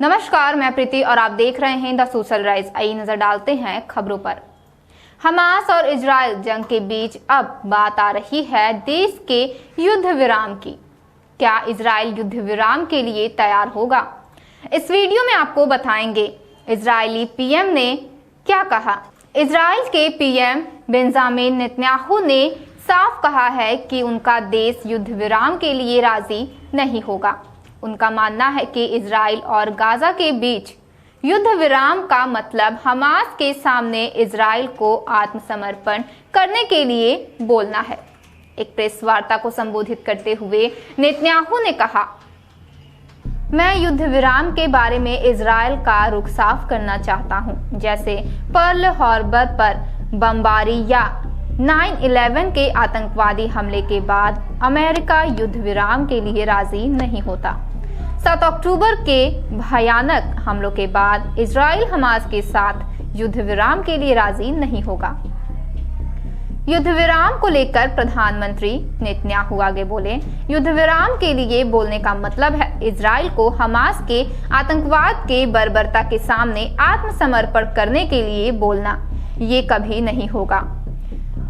नमस्कार, मैं प्रीति और आप देख रहे हैं द सोशल राइज। आइए नजर डालते हैं खबरों पर। हमास और इजराइल जंग के बीच अब बात आ रही है देश के युद्ध विराम की। क्या इजराइल युद्ध विराम के लिए तैयार होगा? इस वीडियो में आपको बताएंगे इजरायली पीएम ने क्या कहा। इजराइल के पीएम बेंजामिन नेतन्याहू ने साफ कहा है कि उनका देश युद्ध विराम के लिए राजी नहीं होगा। उनका मानना है कि इजराइल और गाजा के बीच युद्ध विराम का मतलब हमास के सामने इजराइल को आत्मसमर्पण करने के लिए बोलना है। एक प्रेस वार्ता को संबोधित करते हुए नेतन्याहू ने कहा, मैं युद्ध विराम के बारे में इजराइल का रुख साफ करना चाहता हूं। जैसे पर्ल हार्बर पर बमबारी या 9/11 के आतंकवादी हमले के बाद अमेरिका युद्ध विराम के लिए राजी नहीं होता। 7 अक्टूबर के भयानक हमलों के बाद इजराइल हमास के साथ युद्ध विराम के लिए राजी नहीं होगा। युद्ध विराम को लेकर प्रधानमंत्री नेतन्याहू आगे बोले, युद्ध विराम के लिए बोलने का मतलब है इजराइल को हमास के आतंकवाद के बर्बरता के सामने आत्मसमर्पण करने के लिए बोलना। ये कभी नहीं होगा।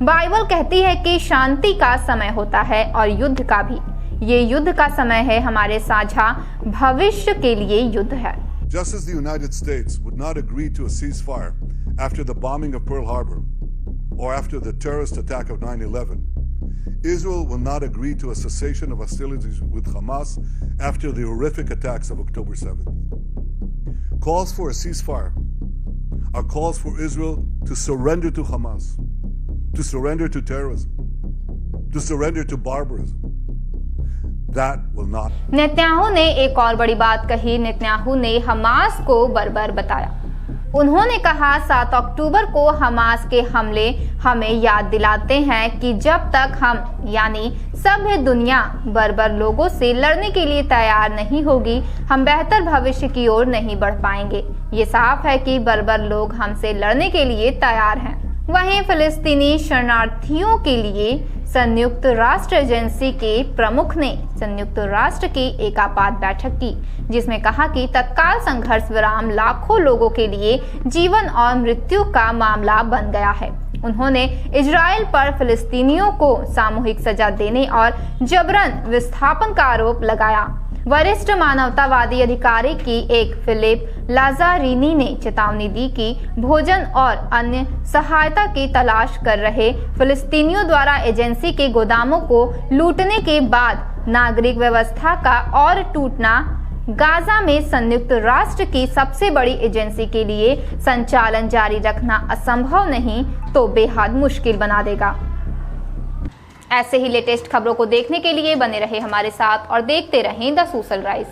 बाइबल कहती है कि शांति का समय होता है और युद्ध का भी। ये युद्ध का समय है, हमारे साझा भविष्य के लिए युद्ध है। Just as the United States would not agree to a ceasefire after the bombing of Pearl Harbor or after the terrorist attack of 9/11, Israel will not agree to a cessation of hostilities with Hamas after the horrific attacks of October 7th. Calls for a ceasefire are calls for Israel to surrender to Hamas, to surrender to terrorism, to surrender to barbarism. That will not. Netanyahu ने एक और बड़ी बात कही। Netanyahu ने Hamas को बर्बर बताया। उन्होंने कहा, 7 अक्टूबर को हमास के हमले हमें याद दिलाते हैं कि जब तक हम यानी सभ्य दुनिया बर्बर लोगों से लड़ने के लिए तैयार नहीं होगी, हम बेहतर भविष्य की ओर नहीं बढ़ पाएंगे। ये साफ है कि बर्बर लोग हमसे लड़ने के लिए तैयार हैं। वहीं फिलिस्तीनी शरणार्थियों के लिए संयुक्त राष्ट्र एजेंसी के प्रमुख ने संयुक्त राष्ट्र की एक आपात बैठक की, जिसमें कहा कि तत्काल संघर्ष विराम लाखों लोगों के लिए जीवन और मृत्यु का मामला बन गया है। उन्होंने इजराइल पर फिलिस्तीनियों को सामूहिक सजा देने और जबरन विस्थापन का आरोप लगाया। वरिष्ठ मानवतावादी अधिकारी की एक फिलिप लाजारिनी ने चेतावनी दी कि भोजन और अन्य सहायता की तलाश कर रहे फिलिस्तीनियों द्वारा एजेंसी के गोदामों को लूटने के बाद नागरिक व्यवस्था का और टूटना गाजा में संयुक्त राष्ट्र की सबसे बड़ी एजेंसी के लिए संचालन जारी रखना असंभव नहीं तो बेहद मुश्किल बना देगा। ऐसे ही लेटेस्ट खबरों को देखने के लिए बने रहे हमारे साथ और देखते रहें द सोशल राइज।